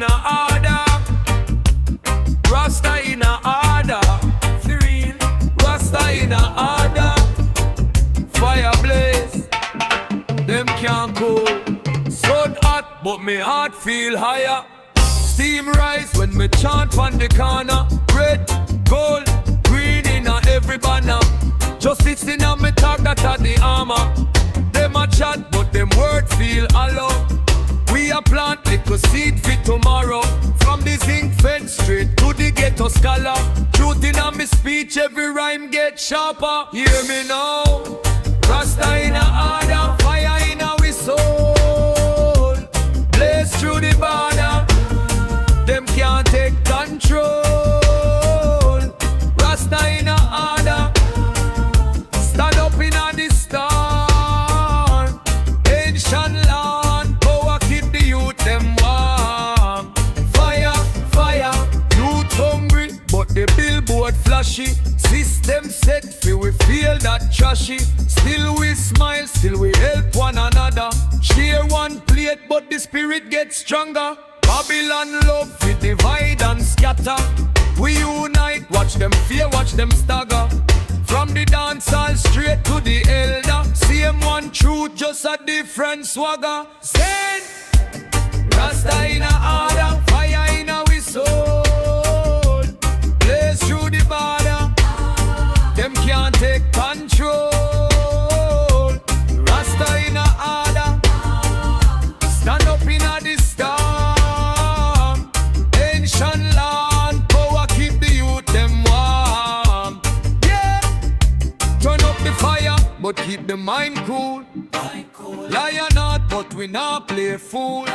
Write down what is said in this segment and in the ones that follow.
in a order. Rasta in a order. Three. Rasta in a order. Fire blaze. Them can't cool. Sun hot, but me heart feel higher. Steam rise when me chant on the corner. Red, gold, green in a every banner. Justice in a me talk, that are the armor. Them a chat, but them word feel hollow. We a plant little seed for tomorrow. From the zinc fence straight to the ghetto scholar. Truth in a me speech, every rhyme get sharper. Hear me now. Rasta in a order, fire in a we soul. Blaze through the border. Them can't take control. Rasta in a order. Stand up in a the storm. Ancient land, power keep the youth them warm. Fire, fire, youth hungry, but the billboard flashy. System set for we feel that trashy. Still we smile, still we help one another. Share one plate, but the spirit gets stronger. Babylon love we divide and scatter. We unite, watch them fear, watch them stagger. From the dancehall straight to the elder. Same one truth, just a different swagger. Zen, Rasta in a order, fire in a we soul. Blaze through the border. Them can't take control. Rasta in a order. Stand up in a the storm. Ancient land, power keep the youth them warm. Yeah, turn up the fire, but keep the mind cool. Lion not, but we not play fool.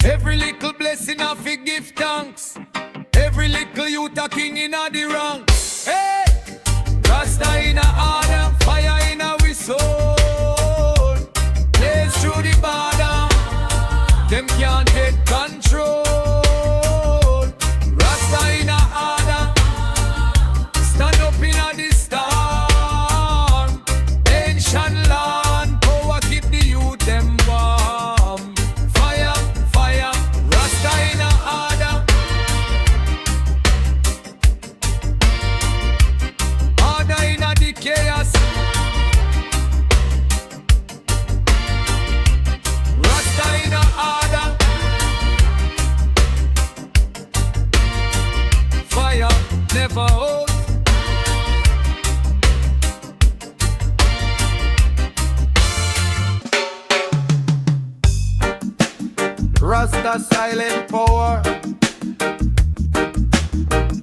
Every little blessing I fi give thanks. Every little youth a king in a the rank. Hey, Rasta in a order, fire in a we soul. Blaze through the border. Them can't take control. Rasta in a order. Stand up in a the storm. Ancient land, power keep the youth them warm. Fire, fire, Rasta in a order. Order in a the chaos. Rasta in a order. Fire never out. Rasta silent power.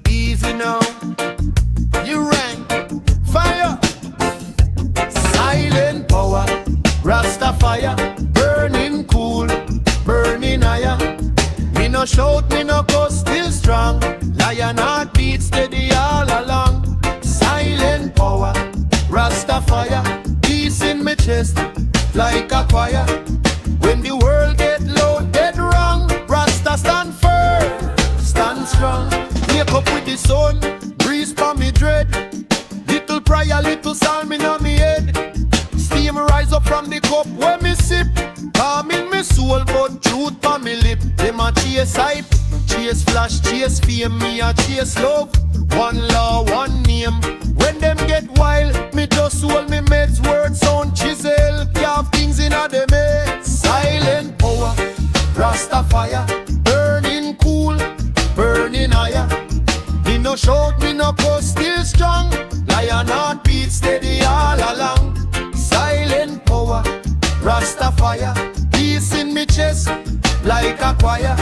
Easy now. You rank fire. Silent power. Rasta fire. Burning cool. Burning higher. Me no shout, me no go still strong. Lion heart beat steady all along. Silent power. Rasta fire. Peace in my chest. Like a choir. When the world get low, get wrong, Rasta stand firm, stand strong. Wake up with the sun, breeze for me dread. Little prayer, little psalm in on me head. Steam rise up from the cup when me sip. Calm in me soul, but truth for me lip. Them a chase hype, chase flash, chase fame. Me a chase love, one law, one name. When them get wild, me just hold me meds. Word sound chisel, carve things in a them head. Silent power, Rasta fire. Burning cool, burning higher. Me no shout, me no go still strong. Lion heart beat steady all along. Silent power, Rasta fire. Peace in me chest, like a choir.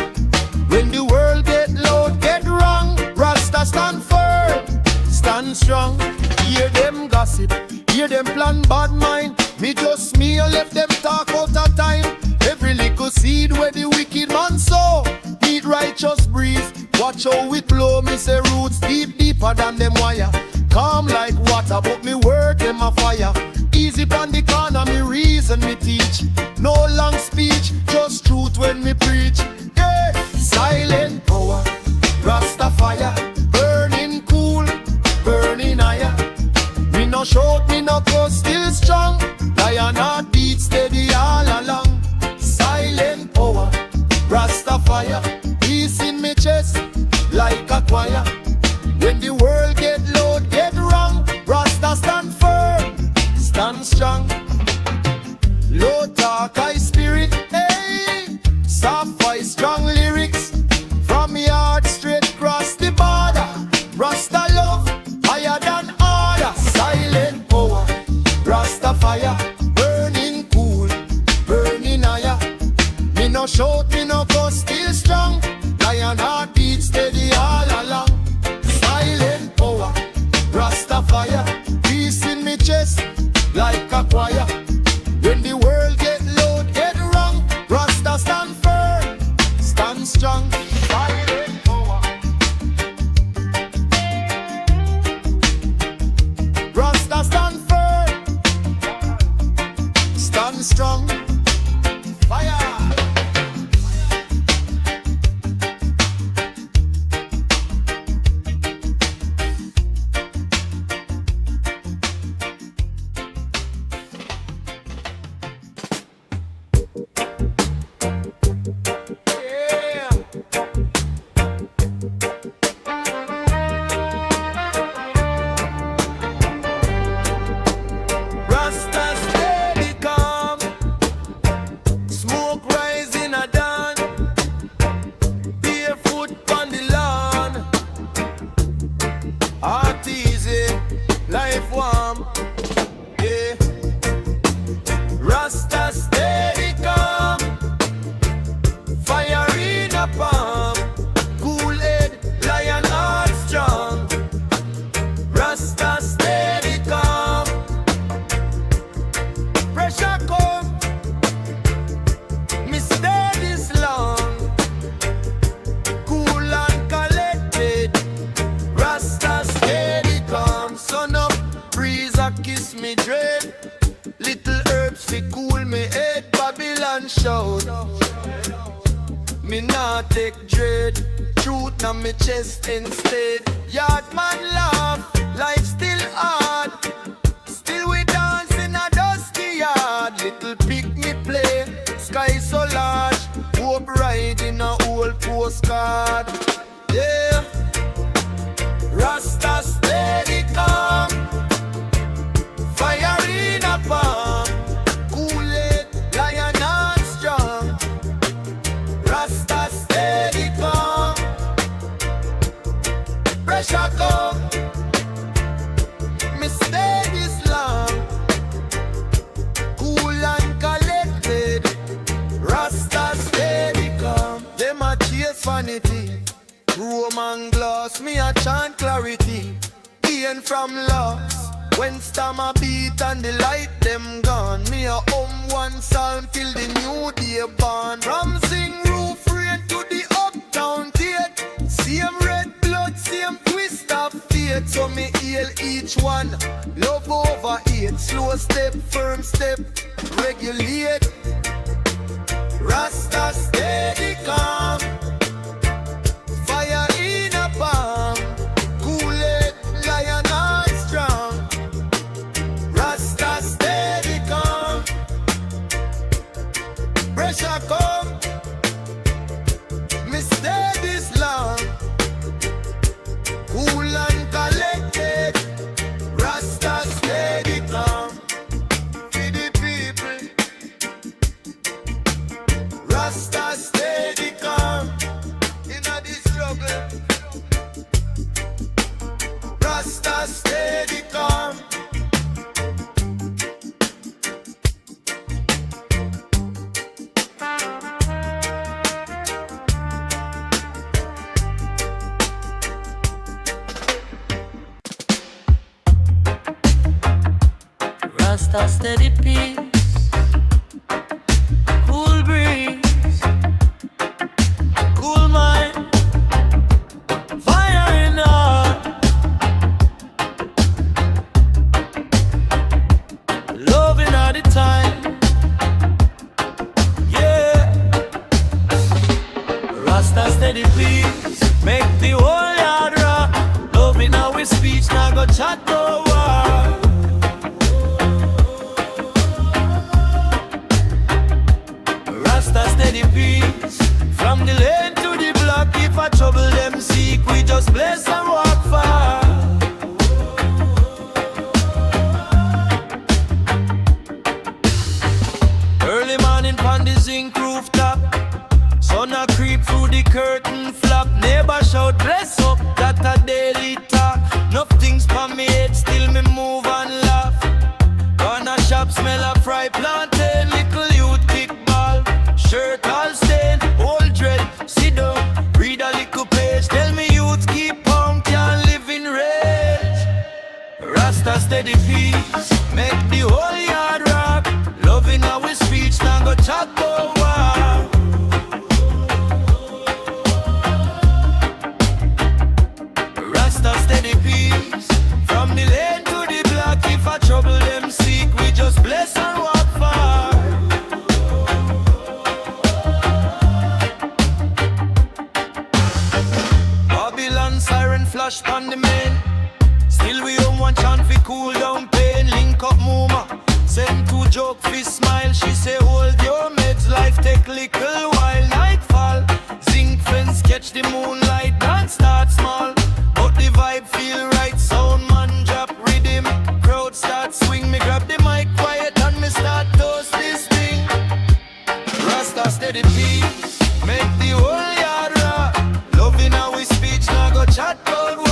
When the world get loud, get wrong, Rasta stand firm, stand strong. Hear them gossip, hear them plan bad mind. Me just me left them talk out of time. Every little seed where the wicked man sow, need righteous breeze. Watch how it blow. Me say roots deep, deeper than them wire. Calm like water, but me word them a fire. Easy on the corner, me reason me teach. No long speech, just truth when me preach. Yeah, silent power, Rasta fire. Burning cool, burning higher. Me no shout, me no go still strong. Lion heart beat steady all along. Silent power, Rasta fire. shout, me no cuss, still strong. Lion heart beat steady all along. Silent power, Rasta fire. Peace in me chest, like a choir. When the world get loud, get wrong, Rasta stand firm, stand strong. Silent power, Rasta stand firm, stand strong. Fire. Me not take dread, truth na me chest instead. Yard man laugh, life still hard. Still we dance in a dusty yard. Little pick me play, sky so large. Hope ride in a old postcard. Yeah, Rasta steady calm. Fire in a palm. Cool it, lion and strong. Rasta steady calm. Pressure come. Me stay this long. Cool and collected. Rasta steady calm. Them a chase vanity. Roman gloss, me a chant clarity. Gain from loss. When storm a beat and the light them gone. Me a one psalm till the new day born. From sing roof rain to the uptown gate. Same red blood, same twist of fate. So me heal each one. Love over hate. Slow step, firm step, regulate. Rasta steady calm. Fire in a palm. Cool it, lion and strong. Rasta steady calm. Pressure come. Me stay this long. Cool and collected. Rasta steady calm. For the people. Rasta steady calm. Inna the struggle. Rasta steady calm. Rasta steady peace, cool breeze, cool mind, fire in heart, loving all the time, yeah. Rasta steady peace, make the whole yard rock. Loving how we speech, now go chat no war. Rasta steady peace. From the lane to the block, if I trouble them seek, we just bless and walk far. Early morning pon the zinc rooftop, sun a creep through the curtain flap. Neighbor shout bless up, that a daily talk. Enough things pon me head, still me move and laugh. Corner shop smell a fry plantain, little youth kickball. Shirt all stay clash on the main. Still we on one chant fi cool down pain. Link up Muma, send two joke fi smile. She say hold your meds, life take little while. Nightfall, zinc fence catch the moonlight. Dance start small, but the vibe feel right. Sound man drop rhythm, crowd start swing. Me grab the mic quiet and me start toast this thing. Rasta steady peace, make the whole yard rock. Loving how we speech, now go chat about why.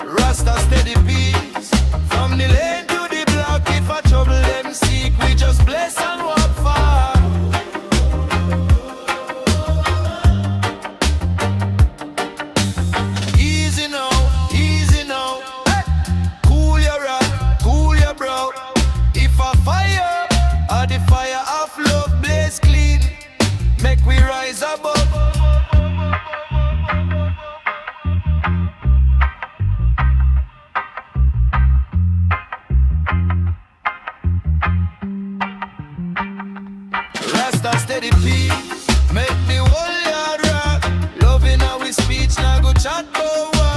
Rasta steady peace, from the lane to the block. If a trouble them seek, we just bless and walk far. Easy now, hey. Cool your rod, cool your brow. If a fire, or the fire of love blaze clean, make we rise above. Rasta steady peace, make the whole yard rock. Loving how we speech, now go chat over.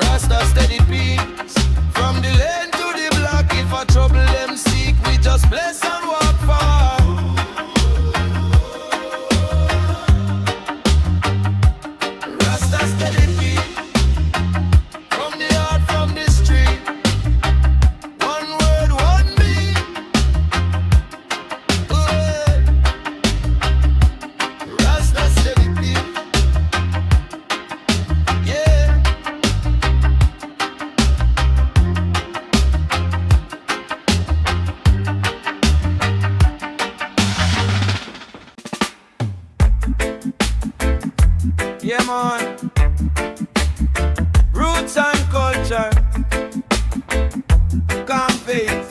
Rasta steady peace, from the lane to the block. If a trouble them seek, we just bless and walk far. Rasta steady peace, from the heart, from the street. One word, one beat. Rasta steady peace, yeah. Yeah, man. Roots and culture. Calm faith.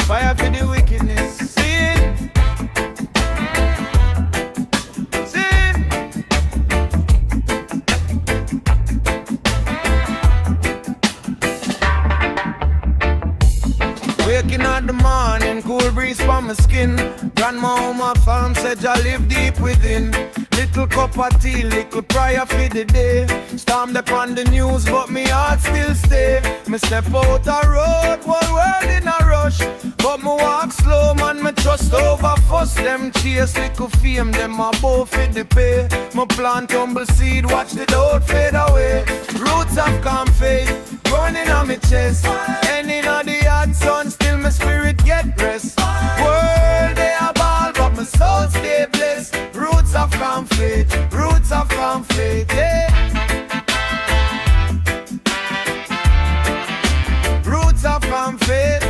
Fire for the wickedness. Sin. Sin. Waking at the morning, cool breeze from my skin. Grandma on my farm said I live deep within. Little cup of tea, little prayer for the day. Stormed upon the news, but me heart still stay. Me step out a road, whole world in a rush. But me walk slow, man, me trust over fuss. Them chase little fame, them a both for the pay. Me plant humble seed, watch the doubt fade away. Roots of calm faith, burning on me chest. Ending on the hot sun, still my spirit get rest. World they a ball, but my soul stay blessed. Roots of calm faith, yeah. Roots of calm faith.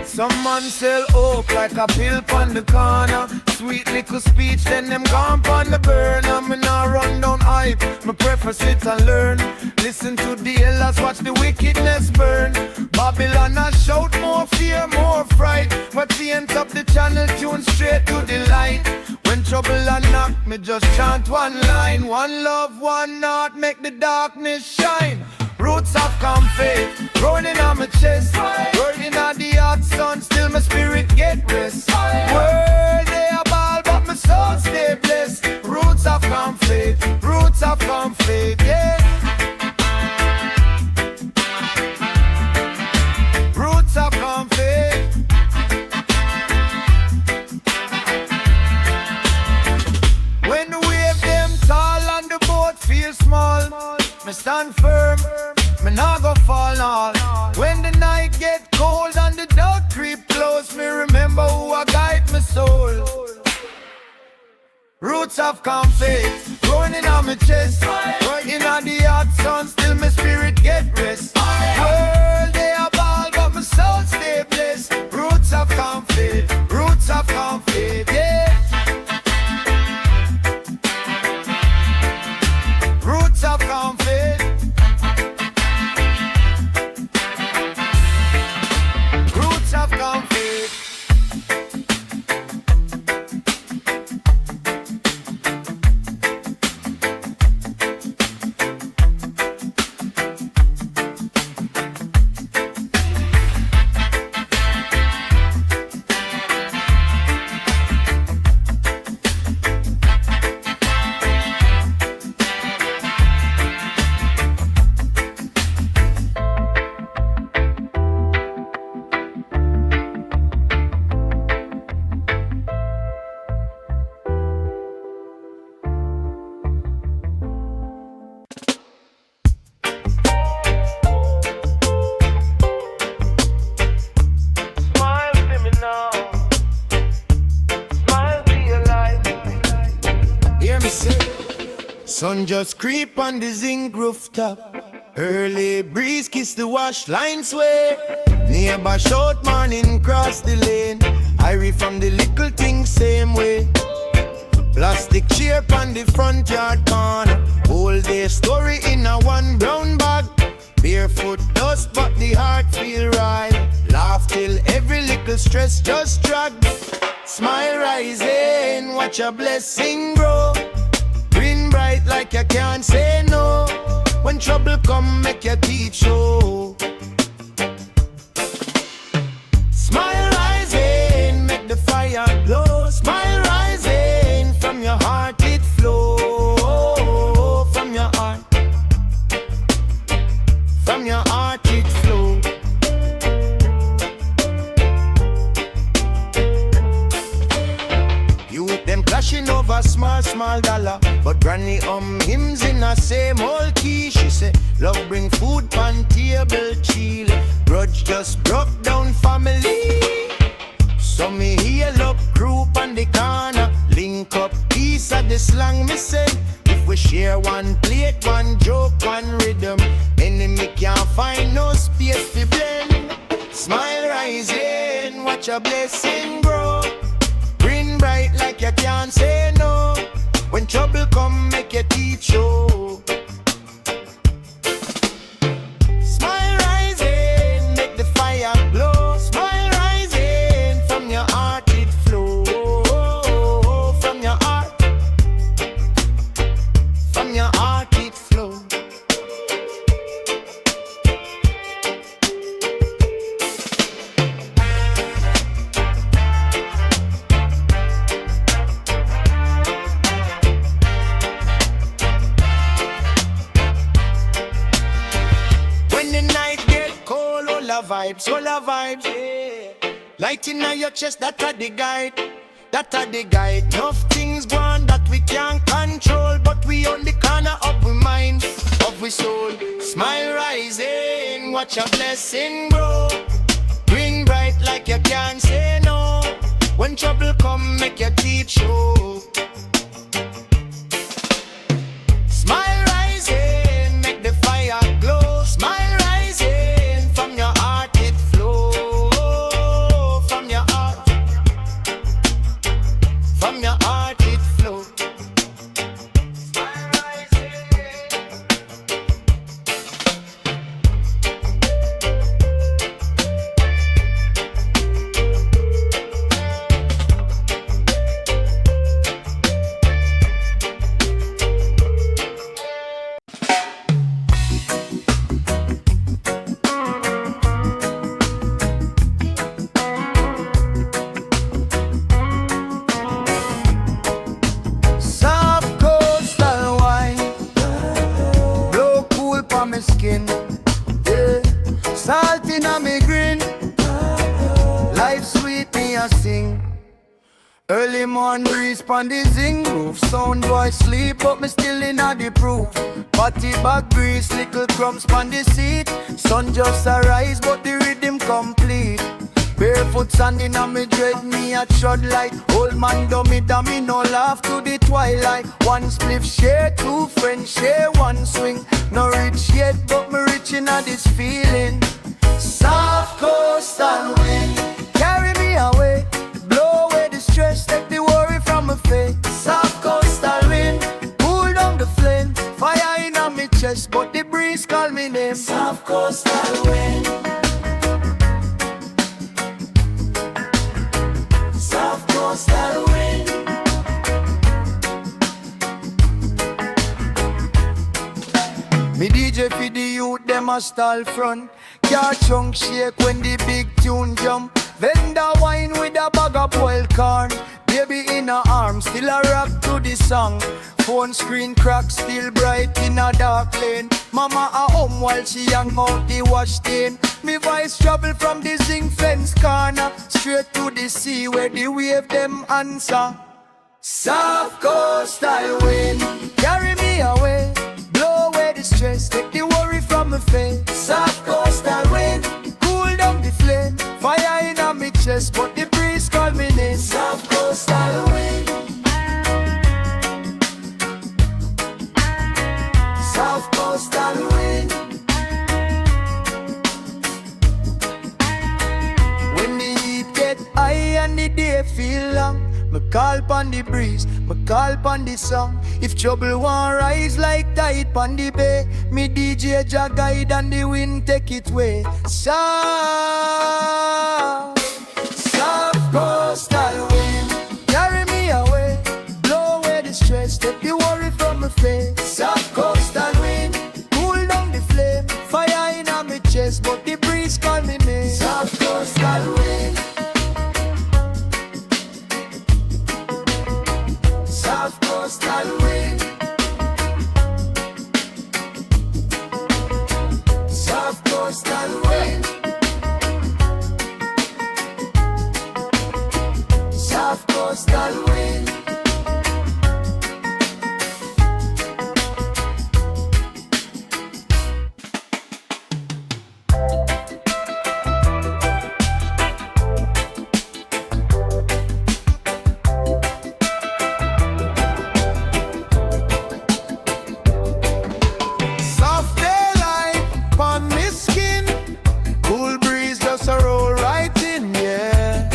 Some man sell oak like a pill on the corner. Sweet little speech, then them gone on the burner. Me nah run down hype, me prefer sit and learn. Listen to the elders, watch the wickedness burn. Babylon a shout, more fear, more fright. But the end up the channel, tune straight to the light. When trouble a knock, me just chant one line. One love, one heart, make the darkness shine. Roots of calm faith, rolling on my chest. Working on the hot sun, still my spirit get rest. World they a ball, but my soul stay blessed. Roots of calm faith, yeah. Roots of calm faith. When the wave them tall and the boat feel small, me stand firm, me nah go fall all. When the night get cold and the dark creep close, me remember who I guide my soul. Roots of calm faith, growing on my chest. Working on the hot sun, still my spirit get rest. World they a ball, but my soul stay blessed. Roots of calm faith, yeah. Roots of calm faith. Roots of calm faith. Sun just creep on the zinc rooftop. Early breeze kiss the wash line sway. Neighbor shout morning cross the lane. I read from the little things same way. Plastic chair on the front yard corner. Whole day story in a one brown bag. Barefoot dust but the heart feel right. Laugh till every little stress just drag. Smile rising, watch a blessing grow. Green bright like you can't say no. When trouble come, make your teeth show. Smile rising, make the fire glow. Smile rising, from your heart it flow. From your heart, from your heart it flow. Youth them clashing over small dollar, but granny hymns in the same old key. She say love bring food pan table chill. Grudge just broke down family. So me heal up group on the corner. Link up piece of the slang me say. If we share one plate, one joke, one rhythm, enemy can't find no space to blend. Smile rising, watch a blessing grow. Green bright like you can't say no. When trouble come, make your teeth show. Smile rising, make the fire glow. Smile rising, from your heart it flow. From your heart, from your heart it flow. Solar vibes, yeah. Lighting on your chest, that are the guide. That are the guide. Enough things gone that we can't control, but we on the corner of we mind, of we soul. Smile rising, watch a blessing grow. Green bright like you can't say no. When trouble come, make your teeth show. Smile rising, make the fire glow. Smile rising, from your heart it flow. From your heart, from your heart it flow. Smile rising. Skin, yeah. Salt in a me grin. Life sweet me a sing. Early morning breeze pon the zinc roof. Sound boy sleep but me still in a the proof. Party back breeze, little crumbs pon the seat. Sun just arise but the rhythm complete. Barefoot sanding on me dread, me a trod like old man dummy dummy, no laugh to the twilight. One spliff share, two friends share one swing. No rich yet, but me rich in a this feeling. Soft coastal wind, carry me away. Blow away the stress, take the worry from my face. Soft coastal wind, cool down the flame. Fire in on me chest, but the breeze call me name. Soft coastal wind. Soft coastal wind. Me DJ for the youth, them a stall front. Car trunk shake when the big tune jump. Vendor wine with a bag of boiled corn. Baby in her arms, still a rock to the song. Phone screen crack, still bright in a dark lane. Mama a home while she hang out the wash stain. Me voice travel from the zinc fence corner straight to the sea where the wave them answer. Soft coastal wind, carry me away. Blow away the stress, take the worry from my face. Soft coastal wind, cool down the flame. Fire in on me chest, but the breeze call me name. Soft coastal wind. call pon the breeze, me call pon the song. If trouble want rise like tide pon the bay, me DJ ja guide and the wind take it way. Soft, soft coastal wind, carry me away, blow away the stress, take the worry from my face. Soft coastal wind, cool down the flame, fire in my chest, but the breeze call me name. Soft coastal wind, soft coastal wind, soft coastal wind, soft coastal wind. Soft daylight upon me skin, cool breeze just a roll right in, yeah.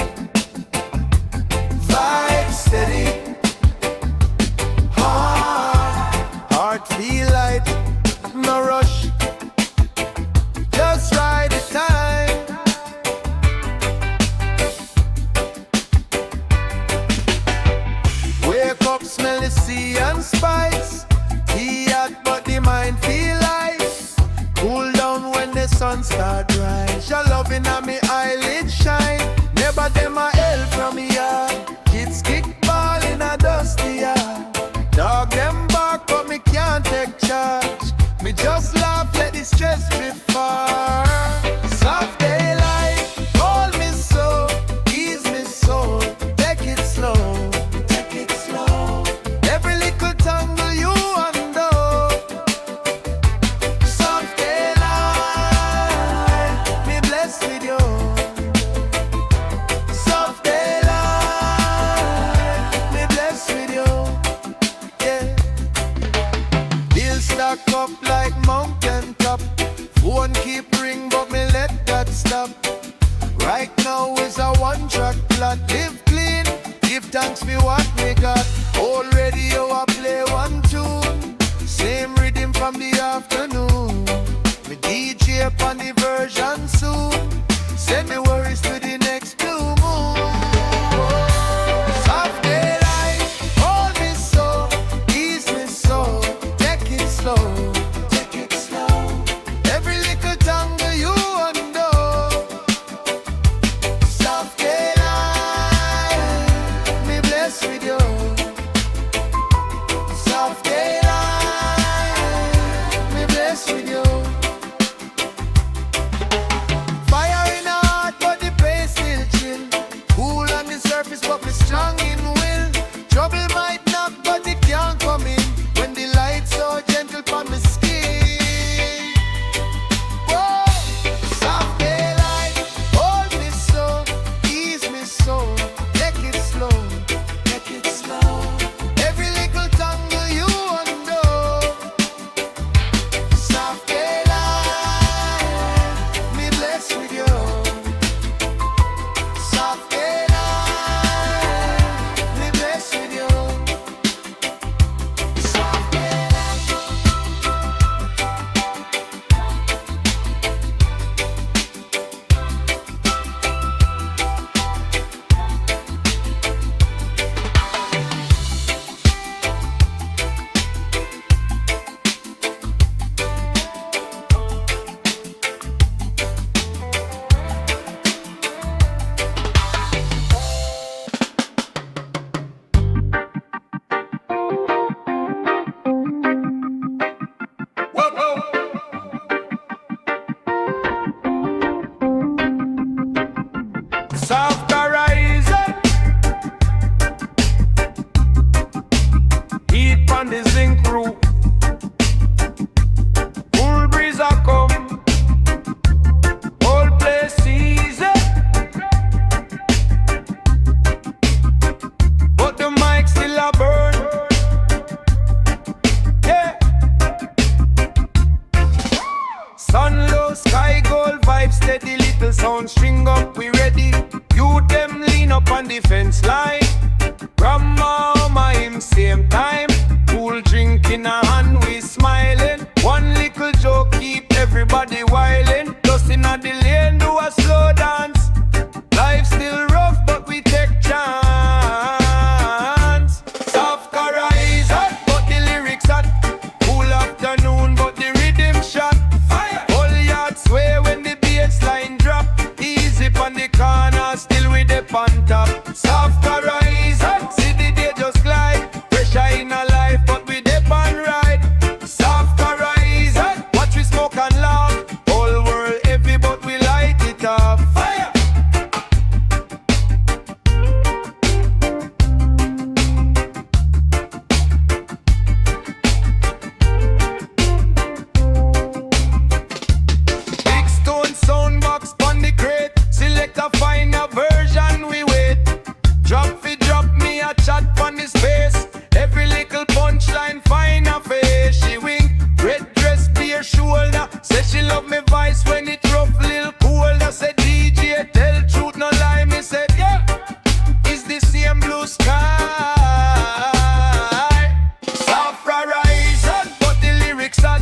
Vibe steady, heart feel light, no rush, just right the time. Wake up, smell the sea and spice. Tea hot but the mind feel ice. Cool down when the sun start rise. Your loving on me eyelid shine. Never them a hell from me yard. Kids kick ball in a dusty yard. Dog them bark but me can't take charge. Me just laugh, let the stress be far. Soft daylight, hold me so, ease me so. Take it slow, take it slow. Every little tangle you undo. Soft daylight, me blessed with you. Soft daylight, me blessed with you. Yeah. Bill stack up like mountain top. Phone keep ring but me let that stop. Right now is a one-track plot. Live clean, give thanks for what we got. Old radio I play one tune, same rhythm from the afternoon. Me DJ upon the version soon. Send me worries to the next blue moon. Soft daylight, hold me so, ease me so. Take it slow, take it slow. Every little tangle you undo. Soft daylight, me blessed with you. Soft daylight, me blessed with you. Fire in the heart, but the pace still chill. Cool on the surface, but me strong in will. Trouble might knock, but it can't come in. When the light's so gentle on my skin. Whoa, soft daylight, hold me so, ease me so. Take it slow, take it slow. Every little tangle you undo. Soft daylight, me blessed with you. Soft daylight, me blessed with you. Soft daylight. Soft horizon, heat on the zinc roof. Cool breeze a come, whole place easy. But the mic still a burn. Yeah. Sun low, sky gold, vibe steady, little sound string up, we ready. You them lean up on the fence line. Ram sky. Soft horizon, but the lyrics hot.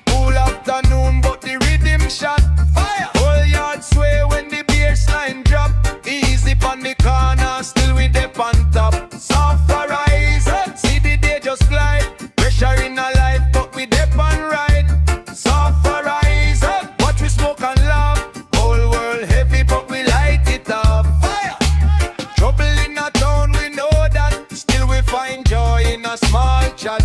Cool afternoon, but the rhythm shot. Fire! Whole yard sway when the bass line drop. Easy on the corner, still with the on top. Soft horizon, see the day just glide. Pressure in a life, but we dip and ride. Soft horizon, watch we smoke and laugh. Whole world heavy, but we light it up. Fire! Trouble in a town, we know that. Still we find joy in a small chat.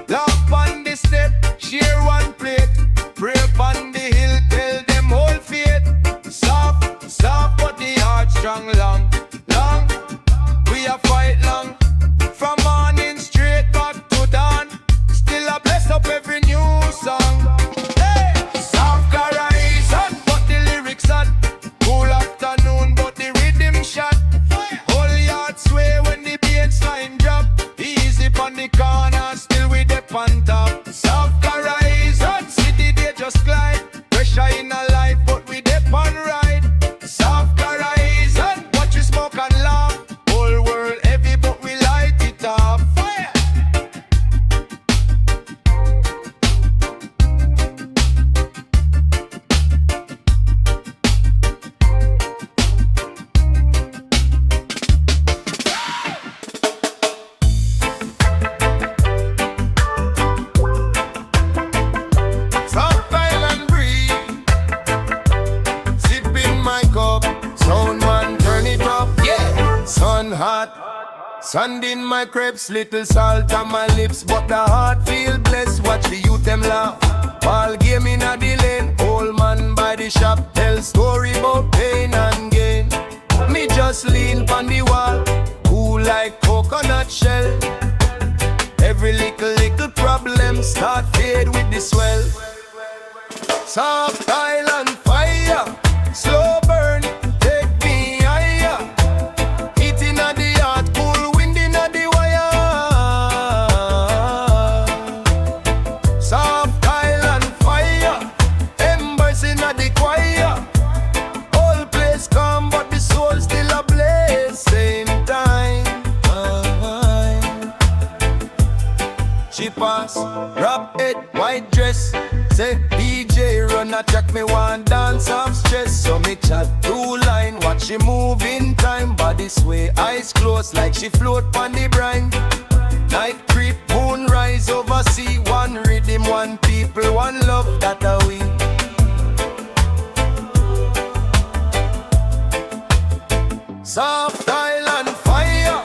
Laugh on the step, share one plate. Pray on the hill, tell them whole faith. Soft, soft, but the heart strong. Long, long, we a fight long. From morning straight back to dawn. Still a bless up every new song. Hey! Soft horizon, but the lyrics hot. Cool afternoon, but the rhythm shot. Whole yard sway when the bass line drop. Easy on the corner, still with the on top. Soft horizon, see the day just glide. Pressure in a life, but we dip on ride. Soft horizon, watch you smoke and laugh. Whole world heavy, but we light it up. Fire! Soft island breeze, sipping my cup. Sound man, turn it up. Yeah. Sun hot, sand in my crepes. Little salt on my lips, but the heart feel blessed. Watch the youth them laugh. Ball game in a the lane. Old man by the shop, tell story about pain and gain. Me just lean on the wall, cool like coconut shell. Every little problem start fade with the swell. Soft island fire, slow burn, take me higher. Heat inna the heart, cool wind inna the wire. Soft island fire, embers inna the choir. Whole place calm, but the soul still ablaze. Same time. She pass, rap head, white dress. Say DJ run a track, me want dance off stress. So me chat two line, watch she move in time. Body sway, eyes closed like she float on the brine. Night creep, moon rise over sea. One rhythm, one people, one love, that a we. Soft island fire,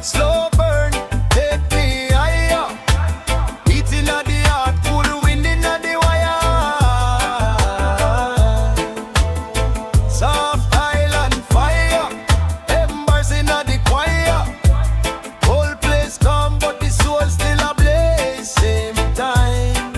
slow burn, take me higher. Heat inna the heart, cool wind inna the wire. Soft island fire, embers inna the choir. Whole place calm, but the soul still ablaze. Same time.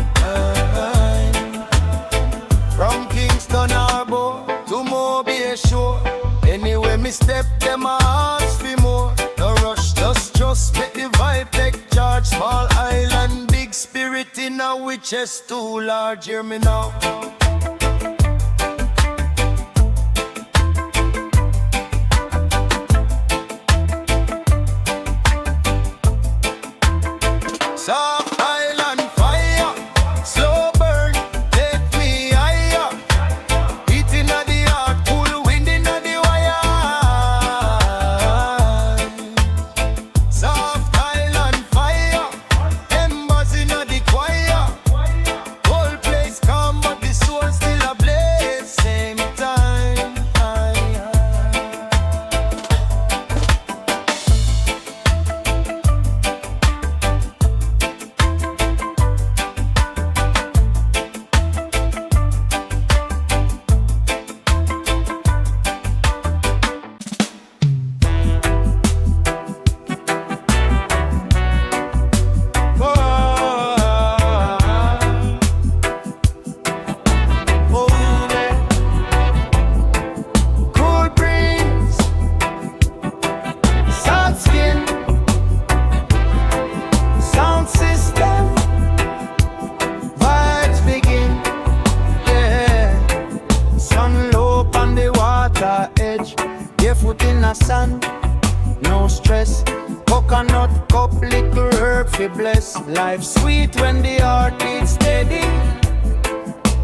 From Kingston Harbor to Mobile Shore. Anyway me step, them a ask for more. No rush, just make the vibe take charge. Small island, big spirit in a we chest too large. Hear me now. Soft island fire, slow burn, take me higher. Heat inna the heart, cool wind inna the wire. Soft island fire, embers inna the choir. Whole place calm, but the soul still coconut cup, little herb fi bless. Life sweet when the heart beats steady.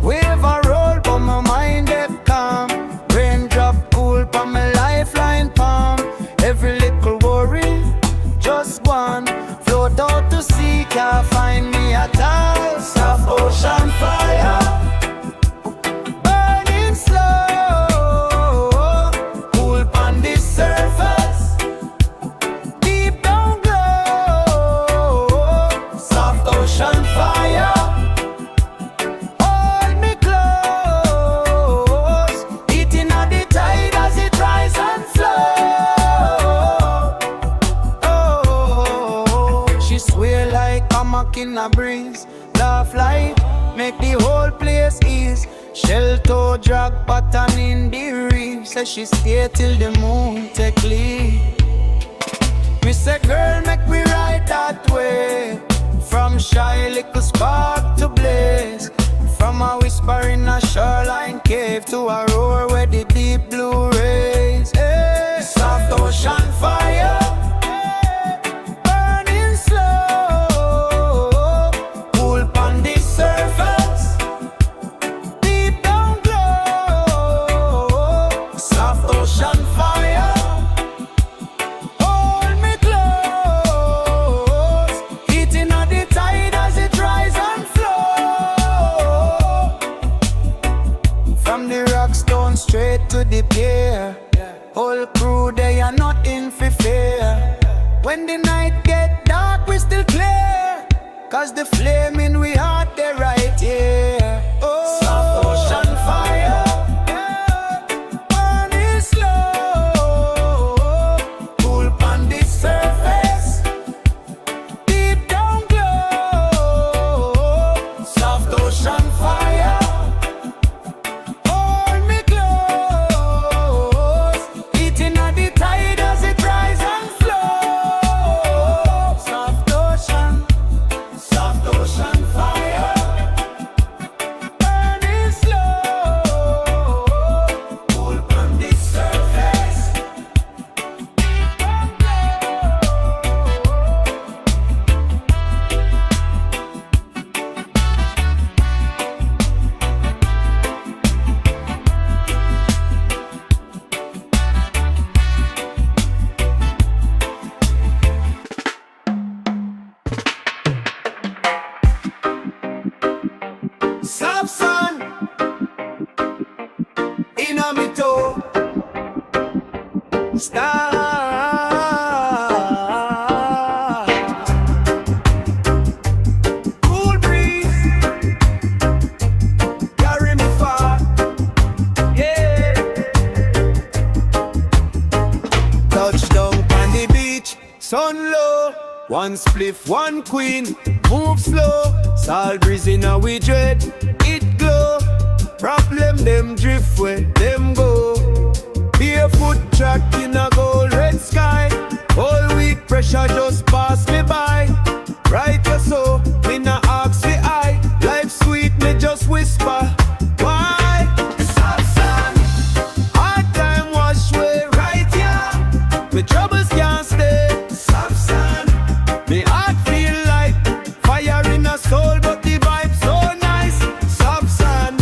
Wave a roll, but my mind get calm. Raindrop cool from my lifeline palm. Every little worry, just one. Float out to sea, can't find me at all. Soft ocean fire, burning slow. Cool on the surface, deep down glow. Soft ocean fire, hold me close. Eating at the tide as it rise and flow. Oh, she sway like a in a breeze. Laugh like make the whole place ease. Shell toe drag pattern in the reef. Say she stay till the moon take leave. Me say girl make me ride that way. From shy little spark to blaze. From a whisper in a shoreline cave to a roar where the deep blue rays. Hey. Soft ocean fire, burning slow. Cool on the surface, deep down glow. Soft ocean fire, hold me close. Eating at the tide as it rise and flow. From the rock stone straight to the pier. Whole crew they are not in for fear. When the night get dark we still clear. Cause the flame in we heart they right here. Oh, soft ocean fire, burning slow. Cool on the surface, deep down glow. Soft ocean fire, hold me close. Eating at the tide as it rise and flow. Soft ocean fire, burning slow. Cool on the surface, deep down soft sun in a me toe. Star cool breeze carry me far. Yeah. Touchdown on the beach, sun low. One spliff, one queen, move slow. Salt breeze in a we dread, it glow. Problem them drift where them go. Barefoot track in a gold red sky. All week pressure just pass me by. Right or so, me na ask the eye. Life sweet, me just whisper. Why? Soft sun, hard time wash away right here. Me troubles can't stay. Soft sun, me heart feel like fire in a soul, but the vibe so nice. Soft sun,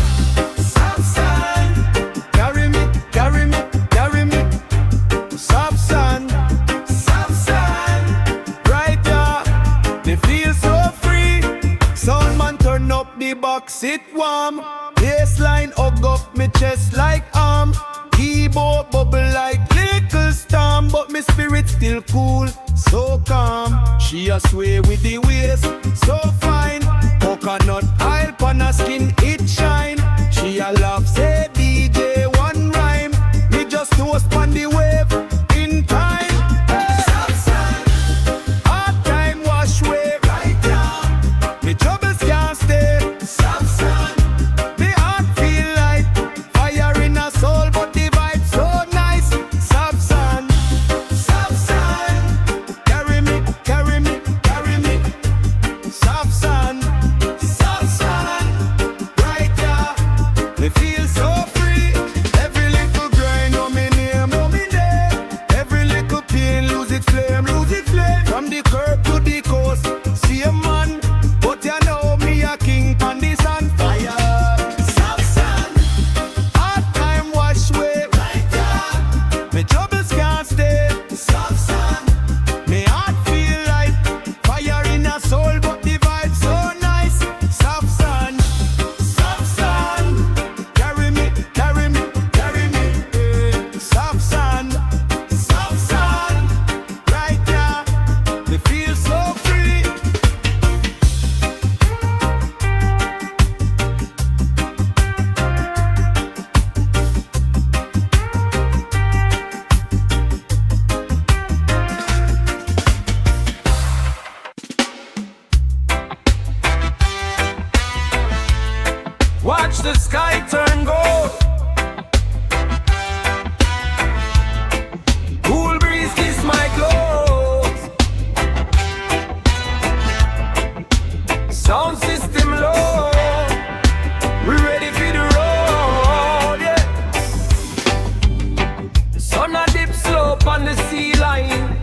carry me, carry me, carry me. Soft sun, right there, me feel so free. Sound man turn up the box, it warm. Bassline hug up me chest like arm. Keyboard bubble like little storm, but me spirit still cool, so calm. She a sway with the waist, so fine. Coconut oil on her skin, it shine. She a laugh, say DJ one rhyme. Me just toast on the wave in time. Hey. Hard time wash away right now. Me troubles can't stay. Me heart feel like fire in a soul, but the vibe so nice. Soft sun, carry me, carry me, carry me. Soft sun, right there. the curb to the coast. Same man, but you know me a king on the sand. Fire, soft sand. Hard time wash away. Right, yeah. Me troubles can't stay. Soft sand. Me heart feel like fire in a soul, but the vibe so nice. Soft sand, soft sand. Carry me, carry me, carry me. Soft sand, soft sand. Right now, me feel so free. Watch the sky turn gold. Cool breeze kiss my clothes. Sound system low. We ready for the road, yeah. The sun a dip slope on the sea line.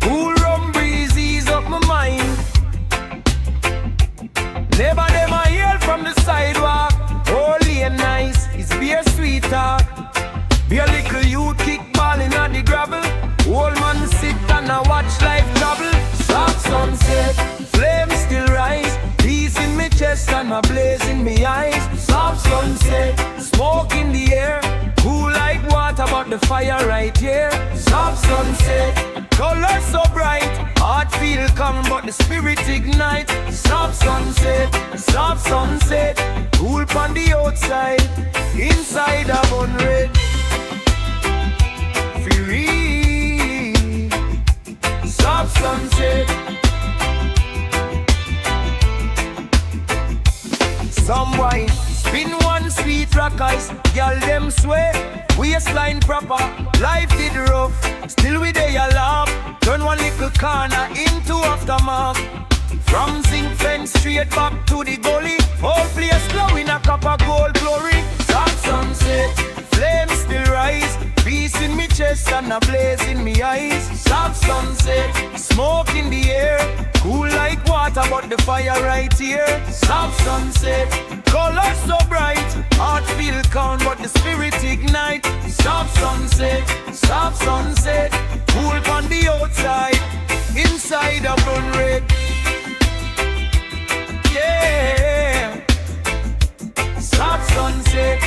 Cool rum breeze ease up my mind. Neighbor them a hail from the sidewalk. Holy and nice, it's beer sweet talk. Be a little youth kick ball in the gravel. Old man sit and a watch life travel. Soft sunset, flames still rise. Peace in me chest and a blaze in me eyes. Soft sunset, smoke in the air. Cool like water but the fire right here. Soft sunset, color so bright. Heart feel calm but the spirit ignite. Soft sunset, cool on the outside, inside a bun red. Free, soft sunset. Some wine, spin one sweet rock ice. Girl them sway, waistline proper. Life did rough, still we dey a laugh. Turn one little corner into aftermath. From zinc fence straight back to the gully. Whole place glowing a cup of gold glory. Soft sunset, flames still rise. Peace in me chest and a blaze in me eyes. Soft sunset, smoke in the air. Cool like water but the fire right here. Soft sunset, color so bright. Heart feel calm but the spirit ignite. Soft sunset, cool on the outside, inside a burn red. Yeah, soft sunset.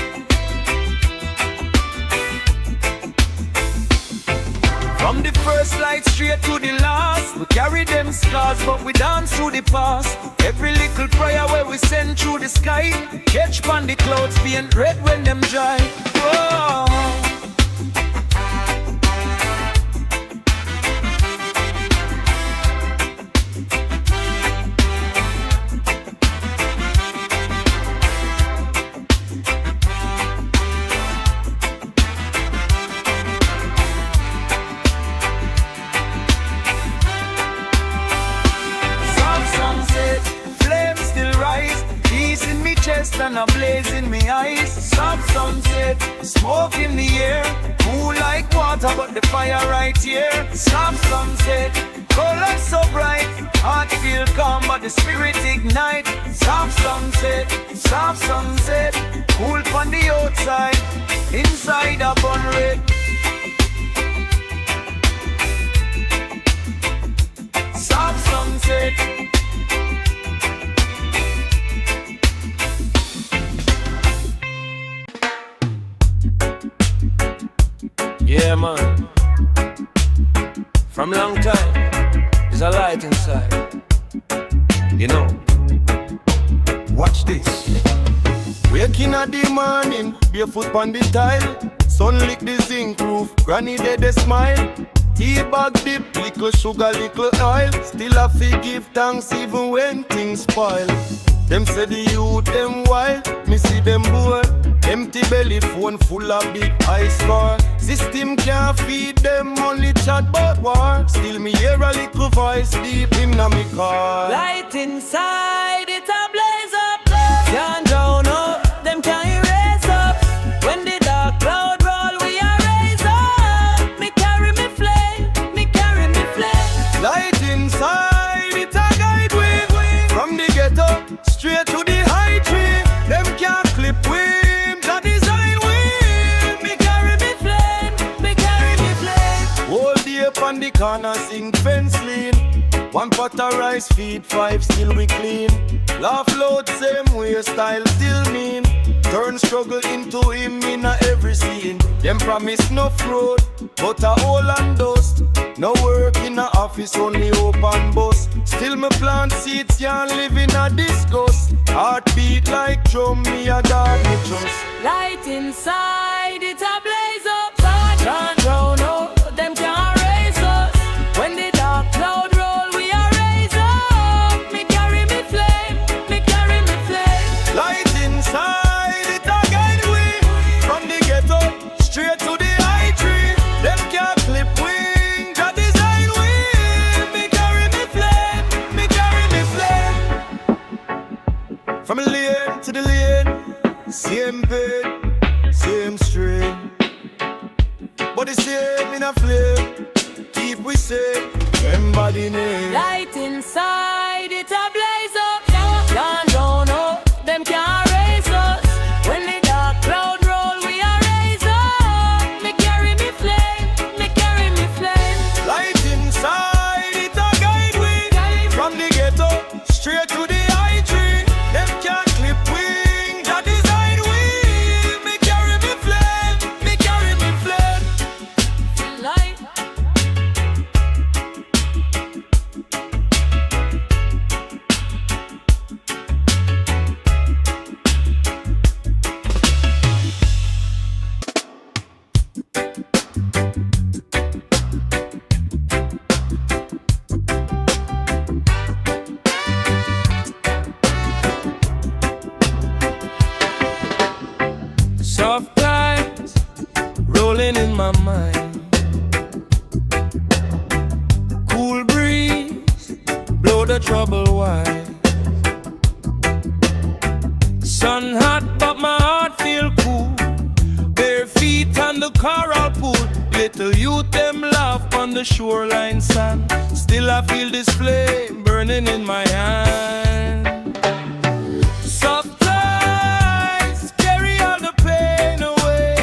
From the first light straight to the last, we carry them scars but we dance through the past. Every little prayer where we send through the sky, catch pan the clouds being red when them dry. Whoa. And a blaze in me eyes. Soft sunset, smoke in the air. Cool like water but the fire right here. Soft sunset, color so bright. Heart feel calm but the spirit ignite. Soft sunset, cool on the outside, inside a bun red. Soft sunset. Yeah, man. From long time, there's a light inside. You know. Watch this. Waking at the morning, barefoot on the tile. Sun lick the zinc roof, granny dead a smile. Tea bag dip, little sugar, little oil. Still have to give thanks even when things spoil. Them say the youth them wild, me see them bored. Empty belly phone full of big ice score. System can't feed them, only chat about war. Still me hear a little voice deep in me car. Light inside, it a blaze up. Can't drown up, them can't erase up. When the dark cloud roll, we a raise up. Me carry me flame. day upon the corner sing fence lean. One pot of rice feed, 5 still we clean. Laugh loud, same way, style still mean. Turn struggle into him in a every scene. Them promise no fraud, but a hole and dust. No work in a office, only hope and bust. Still me plant seeds, can't live in a disgust. Heartbeat like drum, me a God me trust. Light inside, it a blaze up. Can't drown out, them can't raise us. When the dark cloud roll, we are raise up. Me carry me flame, me carry me flame. Light inside, it a guide we. From the ghetto, straight to the high tree. Them can't clip wing, God design we. Me carry me flame, me carry me flame. From the lane to the lane, same pain, same strain. But the same in a flame, keep we safe, remember the name. Light inside, it a blaze up. Can't drown out, them can't raise us. When the dark cloud roll, we are raise up. Me carry me flame, me carry me flame. Light inside, it a guide we. From the ghetto, straight to the high tree. Them can't clip wing, that design we. Me carry me flame, me carry me flame. Light. Soft times rolling in my mind. Cool breeze, blow the trouble wide. Sun hot, but my heart feel cool. Bare feet on the coral pool. Little youth them laugh on the shoreline sand. Still I feel this flame burning in my hand. Soft times carry all the pain away.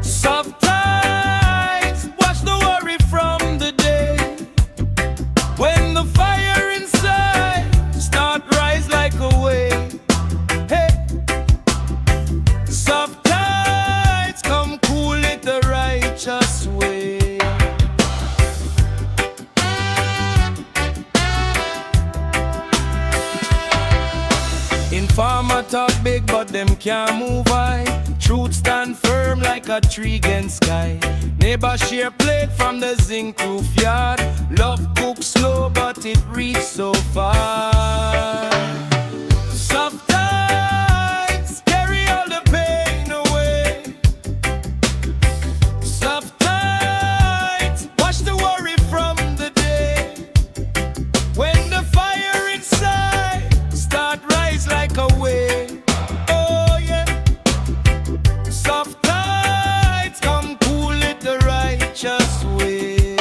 Soft times wash the worry from the day. When the fire inside start rise like a wave. Hey, soft tides come cool it the righteous way. Informer talk big but them can't move high. Truth stand firm like a tree against sky. Neighbor share plate from the zinc roof yard. Love cook slow but it reach so far. Soft times carry all the pain away. Soft times wash the worry from the day. When the fire inside start rise like a wave. Oh yeah. Soft tides come cool it the righteous way.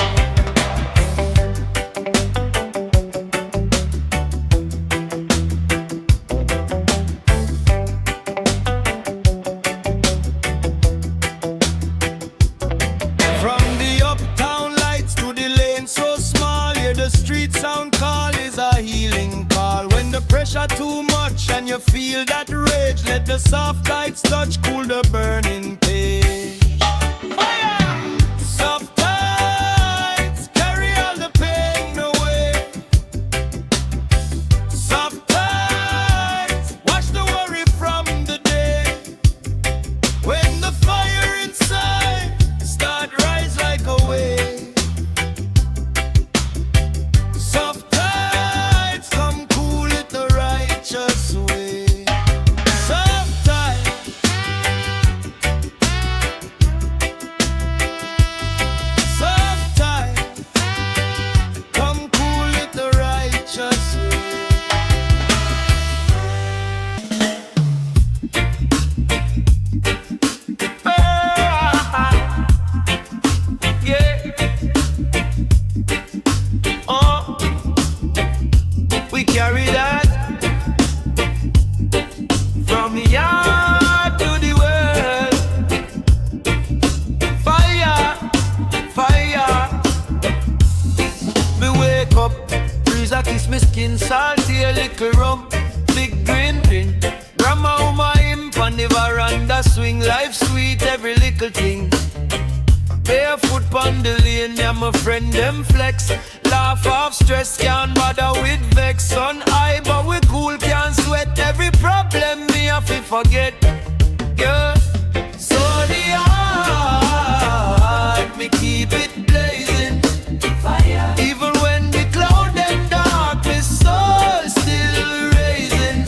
From the uptown lights to the lane so small, yeah, the street sound call is a healing call. When the pressure too much and you feel that rage, let the soft lights touch, cool the burning page. Fire! Soft tides carry all the pain away. Soft tides wash the worry from the day. When the fire inside start rise like a wave. Soft tides come cool it the righteous way. Soft tides blessing, salty, a little rum, big green bin. Grandma Uma imp on the veranda swing, life sweet, every little thing. Barefoot pon the lane, yeah, my friend them flex. Laugh off stress, can't bother with vex. Sun high, but we cool, can't sweat. Every problem me have to forget. Yeah. So the heart, me keep it blazing. Fire. Even when the cloud them dark, my soul still raising.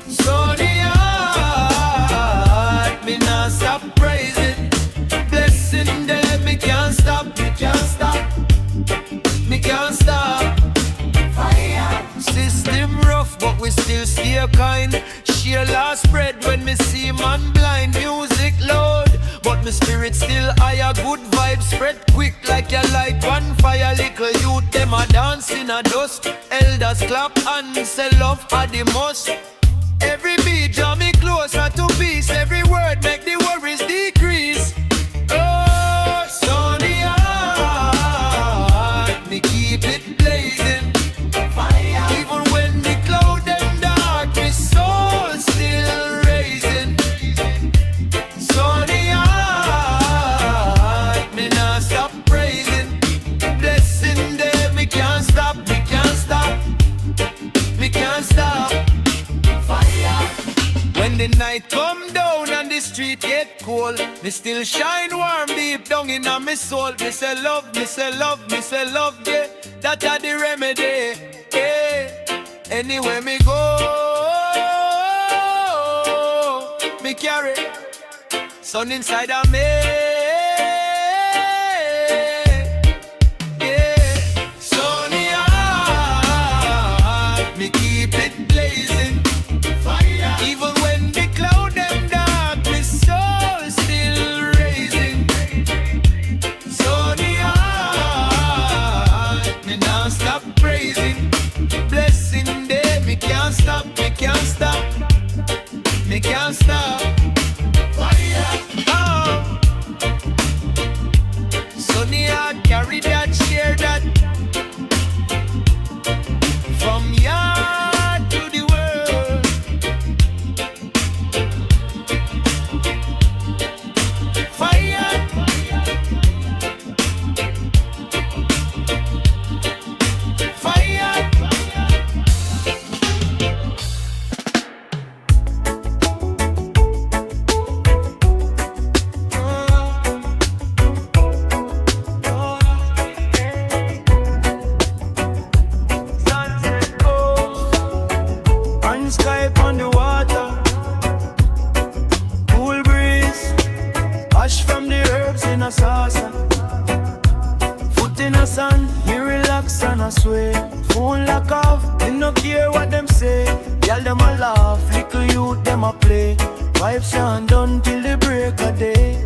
So the heart, me not stop praising. Blessing them, me can't stop, me can't stop, me can't stop. Fire. System rough, but we still stay kind. Share last bread when me see man blind. Music loud, but my spirit still higher. Good vibes spread quick like a light on fire. Little youth them a dance in a dust. Elders clap and say love are the most. Every beat draw me closer to peace. Every word make the worries decrease. Oh, sunny heart, me keep it blazing. Fire. Even when the cloud them dark, my soul still raising. Sunny heart, me not stop praising. Blessing them, me can't stop, me can't stop, me can't stop. Fire. When the night come down and the street get cold, me still shine warm deep down in my soul. Me say love, me say love, me say love, yeah. That are the remedy, yeah. Anywhere me go, me carry sun inside of me, yeah. Sunny heart, me keep it blazing. Fire. Even when the cloud them dark, my soul still raising. Sunny heart, me not stop praising. Blessing day, me can't stop, me can't stop, me can't stop. Fire. Oh. Sunny heart, carry that, share that. From yard to the world. Fire. Fire. Sunset goes and sky upon the water. Cool breeze, ash from the herbs in a saucer. Foot in a sand, me relax and I sway. Phone lock off, me no care what them say. Y'all them a laugh, little youth them a play. Vibes and done till the break of day.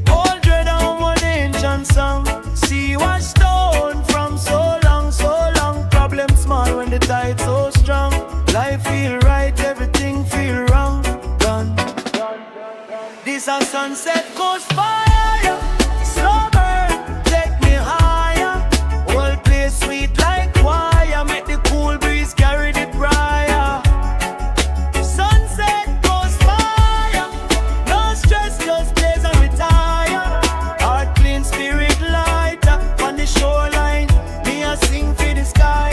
All dread on one ancient song. See what's stone from so long, so long. Problem small when the tide so strong. Life feel right, everything feel wrong. Done. This a sunset coast fire. Slow burn, take me higher. Whole place sweet like wire. Make the cool breeze carry the briar. Sunset coast fire. No stress, just blaze and retire. Heart clean, spirit lighter. On the shoreline, me a sing for the sky.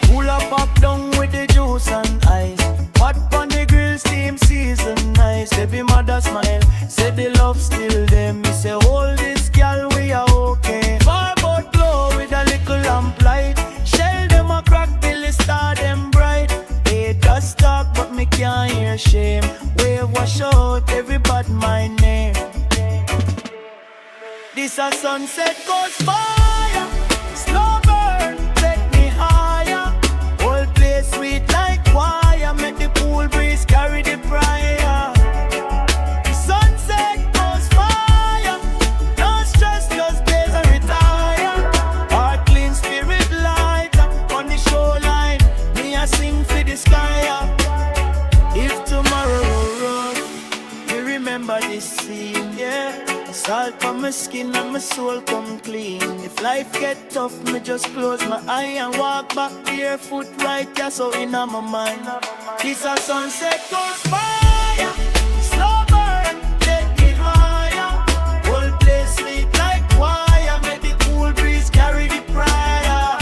Pull up, up down with the juice and ice. Hot on the grill, steam season nice. Baby mother smile, say the love still there. Me say hold this girl, we are okay. Fireboat glow with a little lamp light. Shell them a crack till the star them bright. Haters talk but me can't hear shame. Wave wash out every bad my name. This a sunset coast fire. Slow burn, take me higher. Whole place sweet like wire. Make the cool breeze carry the prior. Sunset coast fire. No stress, just blaze and retire. Heart clean, spirit light. On the shoreline, me a sing for the sky. If tomorrow rough, you remember this scene, yeah. Salt on my skin and my soul come clean. If life get tough, me just close my eye and walk back barefoot right here, so in my mind. This a sunset goes fire, slow burn, take me higher. Whole place sweet like wire, make the cool breeze carry the prayer.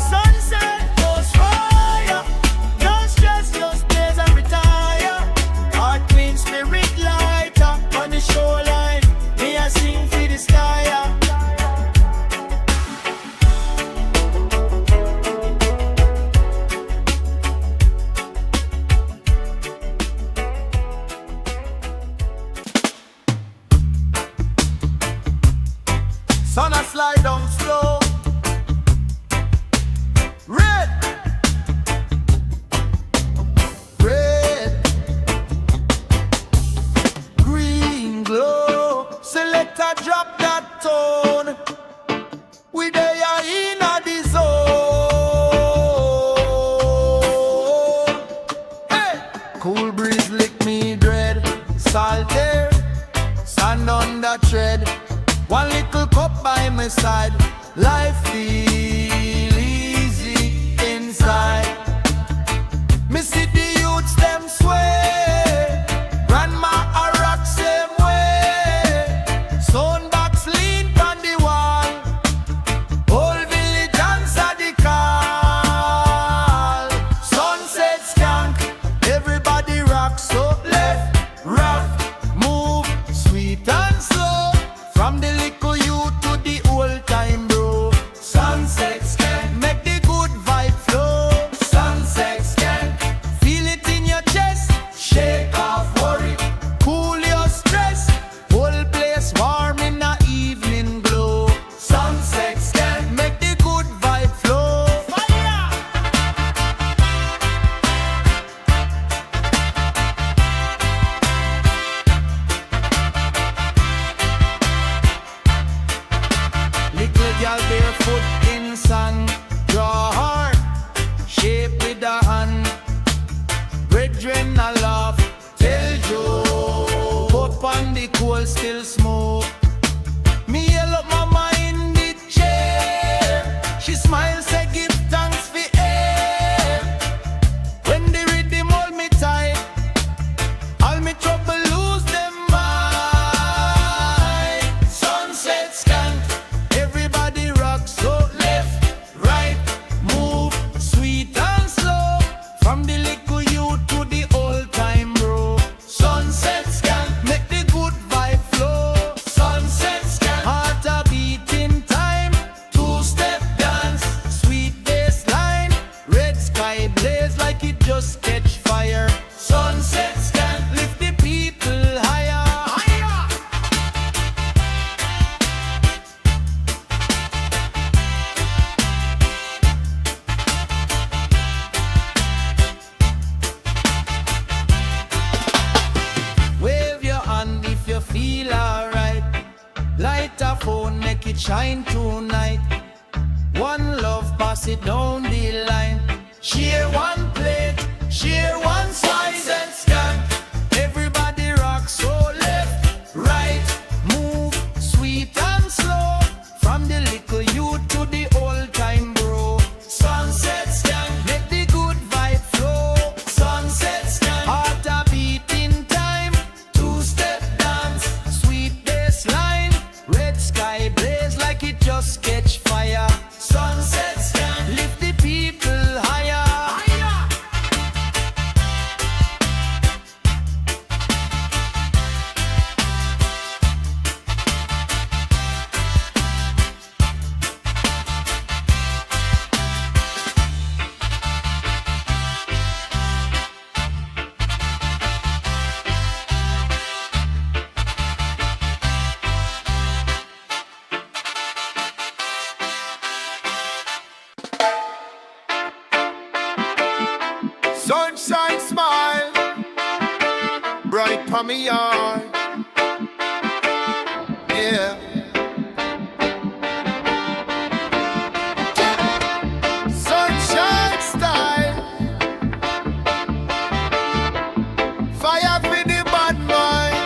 Sunset goes fire, don't stress, just blaze and retire. Heart queen spirit lighter on the shoreline. I sing for the sky. Sun a slide down slow. Red, red, green glow. Selector drop that tone. We dey in a the zone. Hey, cool breeze lick me dread. Salt air, sand on the tread. One little cup by my side. Life feel easy inside. Me see the youths them sway. Grandma a rock same way. Soundbox lean on the wall. Whole village answer the call. Sunset skank, everybody rock so left, rough, move, sweet and slow. From the little youth to the old time bro. Sunset skank, make the good vibe flow. Sunset skank, feel it in your chest, shake off worry, cool your stress. Whole place warm in the evening glow. Sunset skank, make the good vibe flow. Fire! Little girl barefoot in sand, draw heart, shape with the hand. Brethren a laugh, tell joke. Up on the coal still smoke. Me yell up mama in the chair. She smiles, say give thanks for air. When the rhythm hold me tight, all me trouble lose them mind. Sunset skank, everybody rock so left, right, move, sweet and slow. From the little youth to the old time bro. Sunset skank, make the good vibe flow. Sunset skank, heart a beating time. Two-step dance, sweet bass line. Red sky blaze like it just catch fire. Sunset skank, lift the people higher, higher. Wave your hand if you feel alright. Light a phone, make it shine tonight. One love, pass it down the line. Share one plate, share one slice and skank. Everybody rock so left, right, move, sweet and slow. From the little youth to the old time bro. Sunset skank, make the good vibe flow. Sunset skank, heart a beating time. Two-step dance, sweet bass line. Red sky blaze like it just catch fire. Sunset skank, lift the people higher, higher. Sunshine smile, bright for me yard. Yeah. Sunshine style, fire for the bad mind.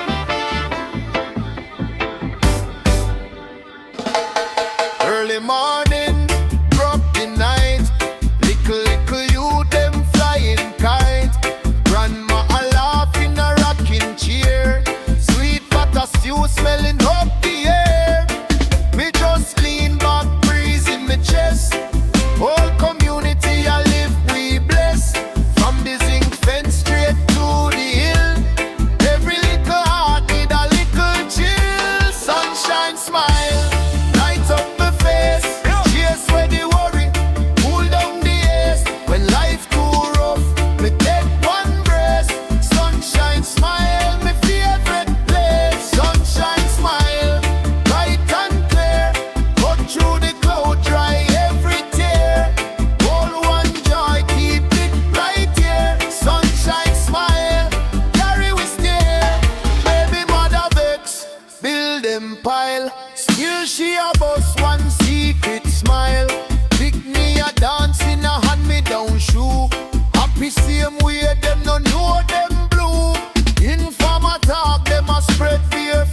them pile. Still she a bust one secret smile. Pick me a dance in a hand-me-down shoe. Happy same way, them no know them blue. Informer talk, them a spread fear.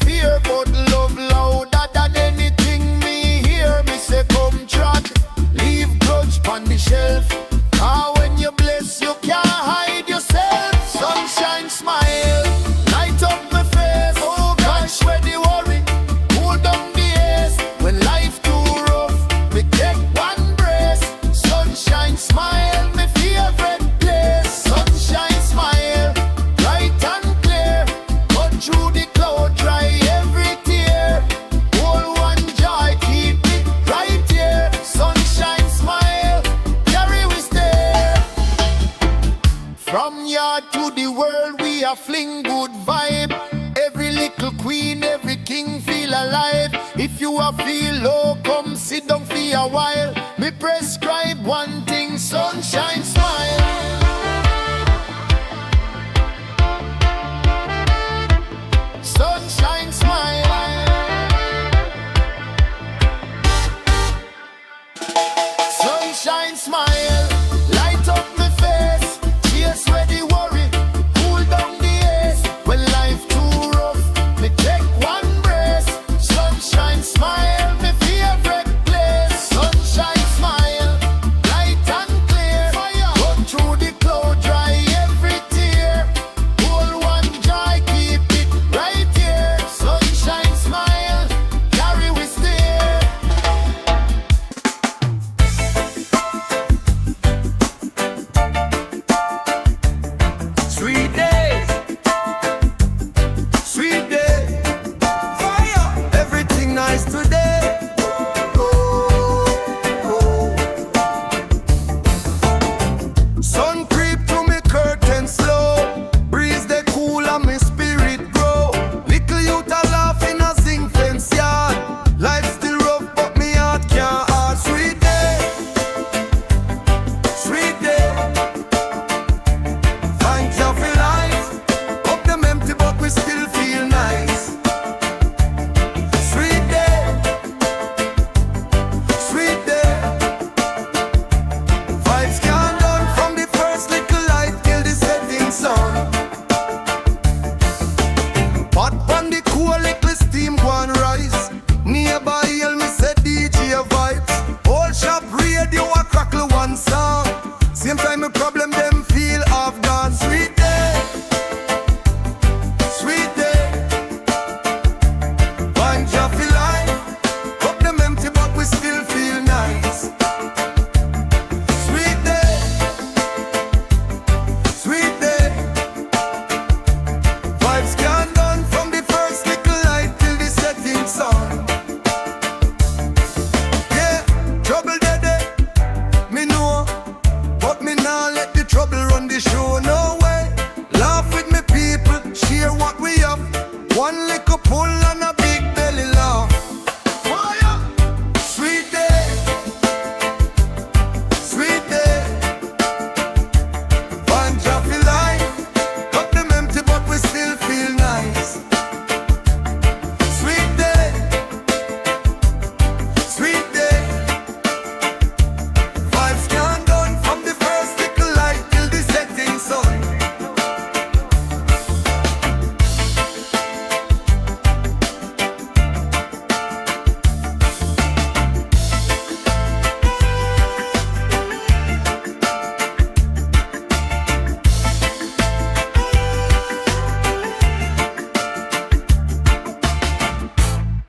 But love louder than anything me hear. Me say come trot, leave grudge on the shelf. Ah, when you bless, you can't hide yourself. Sunshine smile, light up my face. Oh gosh, where the worry, cool down the ace. When life too rough, me take one brace. Sunshine smile, my favorite place. Sunshine smile, bright and clear. Cut through the cloud, dry every tear. Hold one joy, keep it right here. Sunshine smile, carry we stay. From yard to the world, we are fling good vibe. Every little queen, every king feel alive. If you a feel low, come sit down for a while.